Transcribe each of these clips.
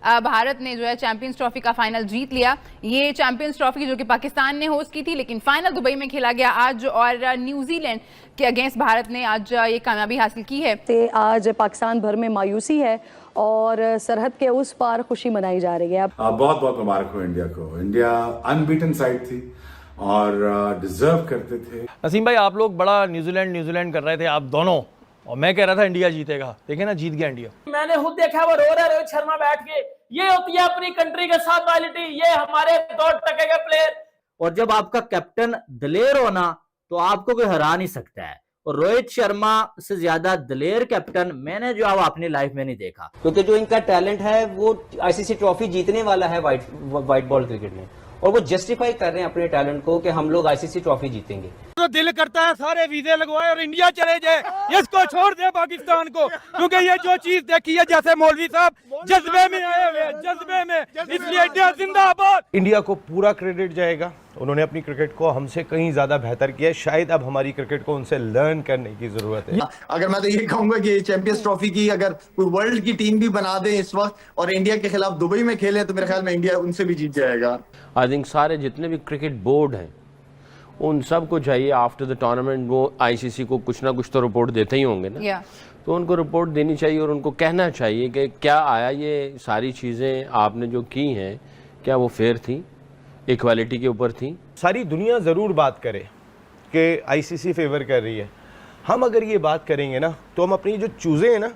भारत ने जो है चैंपियंस ट्रॉफी का फाइनल जीत लिया। ये चैंपियंस ट्रॉफी जो कि पाकिस्तान ने होस्ट की थी, लेकिन फाइनल दुबई में खेला गया आज और न्यूजीलैंड के अगेंस्ट भारत ने आज ये कामयाबी हासिल की है। आज पाकिस्तान भर में मायूसी है और सरहद के उस पार खुशी मनाई जा रही है। बहुत बहुत मुबारक हो इंडिया को। इंडिया अनबीटन साइड थी और डिजर्व करते थे। नसीम भाई, आप लोग बड़ा न्यूजीलैंड कर रहे थे, आप दोनों, और मैं कह रहा था इंडिया जीतेगा। देखे ना, जीत गया इंडिया। मैंने खुद देखा वो रो रहा है रोहित शर्मा बैठ के। ये होती है अपनी कंट्री के साथ लॉयल्टी, ये हमारे 2 टके के प्लेयर। और जब आपका कैप्टन दलेर होना तो आपको कोई हरा नहीं सकता है, और रोहित शर्मा से ज्यादा दलेर कैप्टन मैंने जो अपनी लाइफ में नहीं देखा। क्योंकि जो इनका टैलेंट है वो आईसीसी ट्रॉफी जीतने वाला है व्हाइट बॉल क्रिकेट में, और वो जस्टिफाई कर रहे हैं अपने टैलेंट को कि हम लोग आईसीसी ट्रॉफी जीतेंगे। तो दिल करता है सारे वीजे लगवाए और इंडिया चले जाए, इसको छोड़ दे पाकिस्तान को, क्योंकि ये जो चीज देखी है, जैसे मौलवी साहब जज्बे में आए हुए हैं, जज्बे में, इसलिए इंडिया जिंदाबाद। इंडिया को पूरा क्रेडिट जाएगा, उन्होंने अपनी क्रिकेट को हमसे कहीं ज्यादा बेहतर किया है। शायद अब हमारी क्रिकेट को उनसे लर्न करने की जरूरत है। अगर मैं तो ये कहूंगा कि चैंपियंस ट्रॉफी की अगर कोई वर्ल्ड की टीम भी बना दे इस वक्त और इंडिया के खिलाफ दुबई में खेले, तो मेरे ख्याल में इंडिया उनसे भी जीत जाएगा। आई थिंक सारे जितने भी क्रिकेट बोर्ड हैं उन सब को चाहिए आफ्टर द टूर्नामेंट वो आईसीसी को कुछ ना कुछ तो रिपोर्ट देते ही होंगे ना, तो उनको रिपोर्ट देनी चाहिए और उनको कहना चाहिए कि क्या आया, ये सारी चीज़ें आपने जो की हैं क्या वो फेयर थी, इक्वालिटी के ऊपर थी। सारी दुनिया ज़रूर बात करे कि आईसीसी फेवर कर रही है। हम अगर ये बात करेंगे ना तो हम अपनी जो चूज़ें हैं ना,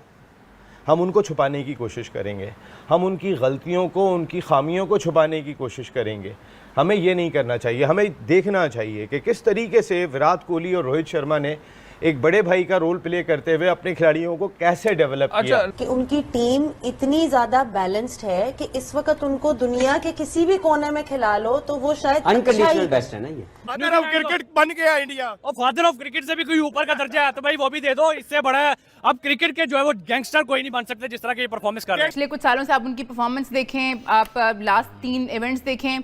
हम उनको छुपाने की कोशिश करेंगे, हम उनकी गलतियों को, उनकी खामियों को छुपाने की कोशिश करेंगे। हमें ये नहीं करना चाहिए। हमें देखना चाहिए कि किस तरीके से विराट कोहली और रोहित शर्मा ने एक बड़े भाई का रोल प्ले करते हुए अपने खिलाड़ियों को कैसे डेवलप किया। कि उनकी टीम इतनी ज्यादा बैलेंस्ड है कि इस वक्त उनको दुनिया के किसी भी कोने में खिला लो तो वो शायद अनकंडीशनल बेस्ट है ना ये। फादर ऑफ क्रिकेट बन गया इंडिया, और फादर ऑफ क्रिकेट से भी कोई ऊपर का दर्जा है तो भाई वो भी दे दो, इससे बड़ा है। अब क्रिकेट के जो है वो गैंगस्टर कोई नहीं बन सकते जिस तरह की परफॉर्मेंस कर रहे हैं। पिछले कुछ सालों से आप उनकी परफॉर्मेंस देखें, आप लास्ट 3 इवेंट्स देखें।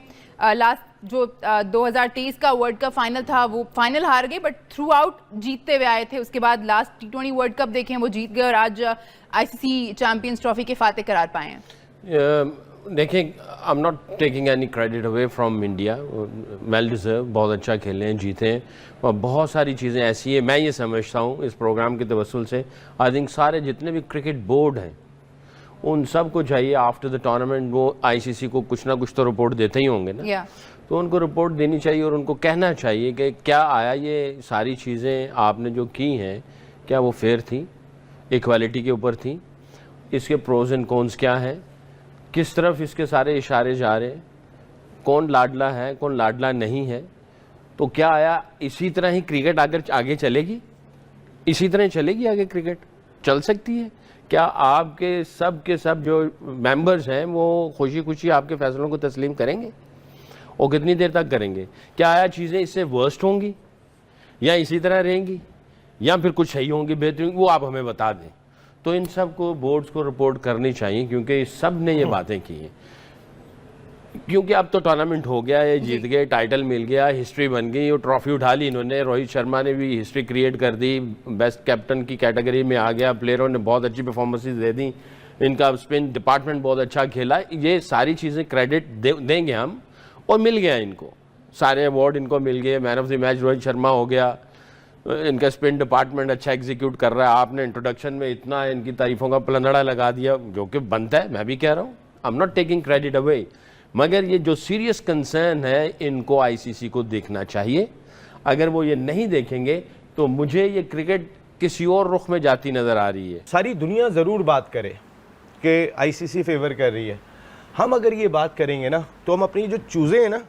लास्ट जो 2023 का वर्ल्ड कप फाइनल था वो फाइनल हार गए, बट थ्रू आउट जीतते हुए आए थे। उसके बाद लास्ट T20 वर्ल्ड कप देखें, वो जीत गए और आज आईसीसी चैंपियंस ट्रॉफी के फाते करार पाए हैं। देखें, I am not taking any credit away from India, well deserve, बहुत अच्छा खेले हैं, जीते हैं, और बहुत सारी चीज़ें ऐसी हैं। मैं ये समझता हूँ इस प्रोग्राम के तवस्सुल से, आई थिंक सारे जितने भी क्रिकेट बोर्ड हैं उन सब को चाहिए आफ्टर द टूर्नामेंट वो आईसीसी को कुछ ना कुछ तो रिपोर्ट देते ही होंगे ना, तो उनको रिपोर्ट देनी चाहिए और उनको कहना चाहिए कि क्या आया, ये सारी चीज़ें आपने जो की हैं क्या वो फेयर थी, इक्वालिटी के ऊपर थी, इसके प्रोज एंड कॉन्स क्या हैं, किस तरफ इसके सारे इशारे जा रहे हैं, कौन लाडला है कौन लाडला नहीं है। तो क्या आया इसी तरह ही क्रिकेट अगर आगे चलेगी, इसी तरह चलेगी आगे क्रिकेट, चल सकती है क्या? आपके सब के सब जो मेंबर्स हैं वो खुशी खुशी आपके फैसलों को तस्लीम करेंगे, और कितनी देर तक करेंगे? क्या आया चीज़ें इससे वर्स्ट होंगी या इसी तरह रहेंगी या फिर कुछ सही होंगी, बेहतरीन, वो आप हमें बता दें। तो इन सब को बोर्ड्स को रिपोर्ट करनी चाहिए, क्योंकि सब ने ये बातें की हैं। क्योंकि अब तो टूर्नामेंट हो गया है, जीत गए, टाइटल मिल गया, हिस्ट्री बन गई, और ट्रॉफी उठा ली इन्होंने। रोहित शर्मा ने भी हिस्ट्री क्रिएट कर दी, बेस्ट कैप्टन की कैटेगरी में आ गया, प्लेयरों ने बहुत अच्छी परफॉर्मेंसेस दे दी, इनका स्पिन डिपार्टमेंट बहुत अच्छा खेला। ये सारी चीज़ें क्रेडिट देंगे हम, और मिल गया इनको, सारे अवार्ड इनको मिल गए। Man of the match Rohit Sharma हो गया, इनका स्पिन डिपार्टमेंट अच्छा एग्जीक्यूट कर रहा है। आपने इंट्रोडक्शन में इतना इनकी तारीफों का पलंदड़ा लगा दिया, जो कि बनता है, मैं भी कह रहा हूँ, I am not taking credit away, मगर ये जो सीरियस कंसर्न है इनको आईसीसी को देखना चाहिए। अगर वो ये नहीं देखेंगे तो मुझे ये क्रिकेट किसी और रुख में जाती नज़र आ रही है। सारी दुनिया ज़रूर बात करे कि आईसीसी फेवर कर रही है। हम अगर ये बात करेंगे ना तो हम अपनी जो चूज़ें हैं ना,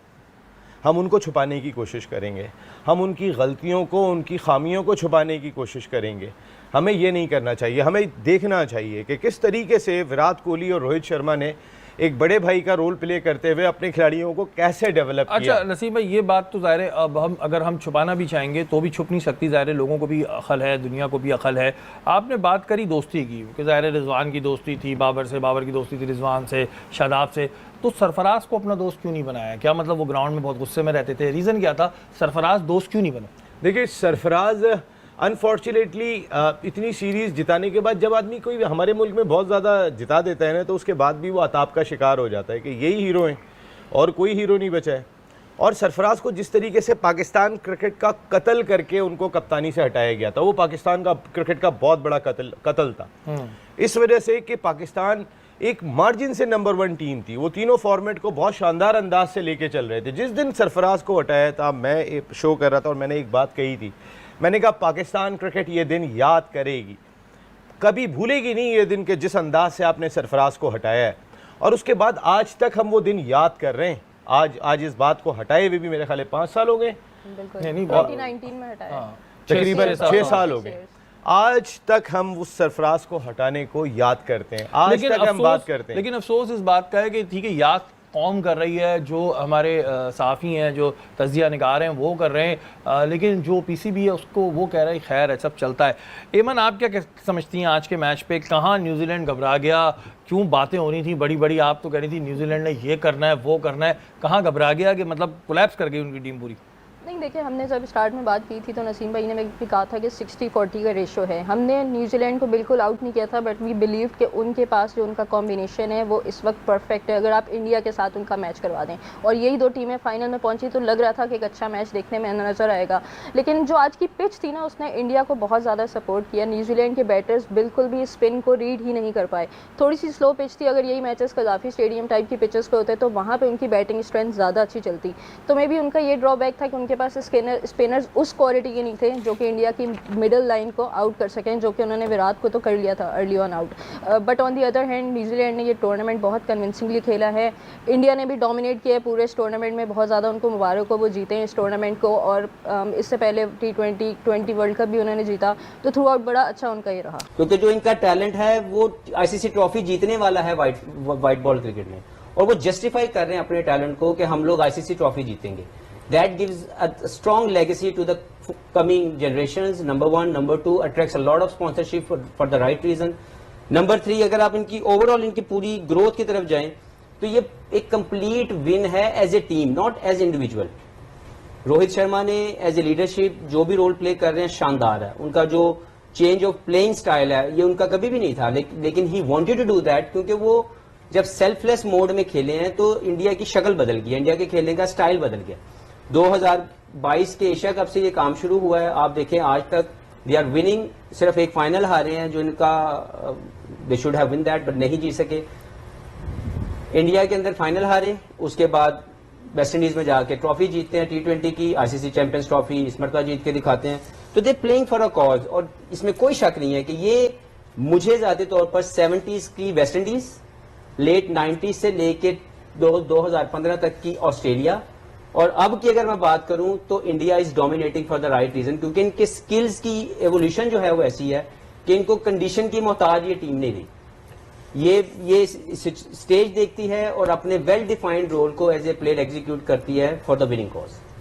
हम उनको छुपाने की कोशिश करेंगे, हम उनकी गलतियों को, उनकी खामियों को छुपाने की कोशिश करेंगे। हमें ये नहीं करना चाहिए। हमें देखना चाहिए कि किस तरीके से विराट कोहली और रोहित शर्मा ने एक बड़े भाई का रोल प्ले करते हुए अपने खिलाड़ियों को कैसे डेवलप किया। अच्छा नसीम भाई, ये बात तो ज़ाहिर है, अब हम अगर हम छुपाना भी चाहेंगे तो भी छुप नहीं सकती, ज़ाहिर है, लोगों को भी अकल है, दुनिया को भी अकल है। आपने बात करी दोस्ती की कि ज़ाहिर है रिजवान की दोस्ती थी बाबर से, बाबर की दोस्ती थी रिजवान से, शादाब से, तो सरफराज को अपना दोस्त क्यों नहीं बनाया? क्या मतलब वो ग्राउंड में बहुत गुस्से में रहते थे? रीज़न क्या था? सरफराज दोस्त क्यों नहीं बना? देखिए, सरफराज अनफॉर्चुनेटली इतनी सीरीज जिताने के बाद जब आदमी कोई हमारे मुल्क में बहुत ज़्यादा जिता देता है ना, तो उसके बाद भी वो अताप का शिकार हो जाता है कि यही हीरो हैं और कोई हीरो नहीं बचा है। और सरफराज को जिस तरीके से पाकिस्तान क्रिकेट का कत्ल करके उनको कप्तानी से हटाया गया था, वो पाकिस्तान का क्रिकेट का बहुत बड़ा कत्ल था, इस वजह से कि पाकिस्तान एक मार्जिन से नंबर 1 टीम थी। वो तीनों फॉर्मेट को बहुत शानदार अंदाज से लेके चल रहे थे। जिस दिन सरफराज को हटाया था, मैं एक शो कर रहा था और मैंने एक बात कही थी, मैंने कहा पाकिस्तान क्रिकेट ये दिन याद करेगी, कभी भूलेगी नहीं ये दिन के जिस अंदाज से आपने सरफराज को हटाया है। और उसके बाद आज तक हम वो दिन याद कर रहे हैं। आज इस बात को हटाए हुए भी मेरे ख्याल 5 साल हो गए, नहीं 2019 में हटाया, तकरीबन 6 साल हो गए। आज तक हम उस सरफराज को हटाने को याद करते हैं, आज तक हम बात करते हैं। लेकिन अफसोस इस बात का है कि ठीक है, याद कौम कर रही है, जो हमारे साफ़ी हैं, जो तजिया निगार हैं वो कर रहे हैं, लेकिन जो पीसीबी है उसको वो कह रहा है खैर है, सब चलता है। एमन, आप क्या समझती हैं आज के मैच पे, कहाँ न्यूजीलैंड घबरा गया? क्यों बातें हो रही थी बड़ी बड़ी, आप तो कह रही थी न्यूजीलैंड ने ये करना है वो करना है, कहाँ घबरा गया कि मतलब कोलैप्स कर गई उनकी टीम पूरी? नहीं देखिए, हमने जब स्टार्ट में बात की थी तो नसीम भाई ने भी कहा था कि 60-40 का रेशो है। हमने न्यूजीलैंड को बिल्कुल आउट नहीं किया था, बट वी बिलीव कि उनके पास जो उनका कॉम्बिनेशन है वो इस वक्त परफेक्ट है। अगर आप इंडिया के साथ उनका मैच करवा दें, और यही दो टीमें फाइनल में पहुंची, तो लग रहा था कि एक अच्छा मैच देखने में नज़र आएगा। लेकिन जो आज की पिच थी ना, उसने इंडिया को बहुत ज़्यादा सपोर्ट किया। न्यूजीलैंड के बैटर्स बिल्कुल भी स्पिन को रीड ही नहीं कर पाए। थोड़ी सी स्लो पिच थी। अगर यही मैचेस कज़ाफ़ी स्टेडियम टाइप की पिचेस पे होते तो वहाँ पर उनकी बैटिंग स्ट्रेंथ ज़्यादा अच्छी चलती। तो मे बी उनका ये ड्रॉबैक था कि उनके पास स्पिनर्स उस क्वालिटी के नहीं थे जो कि इंडिया की मिडिल लाइन को आउट कर सकें, जो कि उन्होंने विराट को तो कर लिया था early on out. But on the other hand New Zealand ने ये टूर्नामेंट बहुत कन्विंसिंगली खेला है। इंडिया ने भी डोमिनेट किया है पूरे इस टूर्नामेंट में, बहुत ज़्यादा उनको मुबारक हो, वो जीते हैं इस टूर्नामेंट को। और इससे पहले T20 वर्ल्ड कप भी उन्होंने जीता, तो थ्रू आउट बड़ा अच्छा उनका ये रहा। क्योंकि जो इनका टैलेंट है वो आईसीसी ट्रॉफी जीतने वाला है वाइट बॉल क्रिकेट में, और वो जस्टिफाई कर रहे हैं अपने टैलेंट को कि हम लोग आईसीसी ट्रॉफी जीतेंगे। That gives a strong legacy to the coming generations. Number 1, number 2, attracts a lot of sponsorship for the right reason. Number 3, अगर आप इनकी ओवरऑल इनकी पूरी ग्रोथ की तरफ जाएं तो ये एक कंप्लीट विन है as a team, not as individual. Rohit Sharma ने एज ए लीडरशिप जो भी रोल प्ले कर रहे हैं शानदार है। उनका जो चेंज ऑफ प्लेइंग स्टाइल है ये उनका कभी भी नहीं था, लेकिन he wanted to do that, क्योंकि वो जब सेल्फलेस मोड में खेले हैं तो इंडिया की शक्ल बदल गई, इंडिया के खेलने का स्टाइल बदल गया। 2022 के एशिया कप से ये काम शुरू हुआ है। आप देखें आज तक दे आर विनिंग, सिर्फ एक फाइनल हारे हैं जो इनका they should have win that, but नहीं जीत सके। इंडिया के अंदर फाइनल हारे, उसके बाद वेस्ट इंडीज में जाके ट्रॉफी जीतते हैं T20 की, आईसीसी चैंपियंस ट्रॉफी इस मरतबा जीत के दिखाते हैं। तो they playing for a cause, और इसमें कोई शक नहीं है कि ये मुझे ज्यादा तौर पर 70s की वेस्ट इंडीज, लेट 90s से लेके 2015 तक की ऑस्ट्रेलिया, और अब की अगर मैं बात करूं तो India is dominating for the right reason, क्योंकि इनके स्किल्स की एवोल्यूशन जो है वो ऐसी है कि इनको कंडीशन की मोहताज ये टीम नहीं रही। ये स्टेज देखती है और अपने वेल डिफाइंड रोल को एज ए प्लेयर एग्जीक्यूट करती है फॉर द विनिंग कॉज।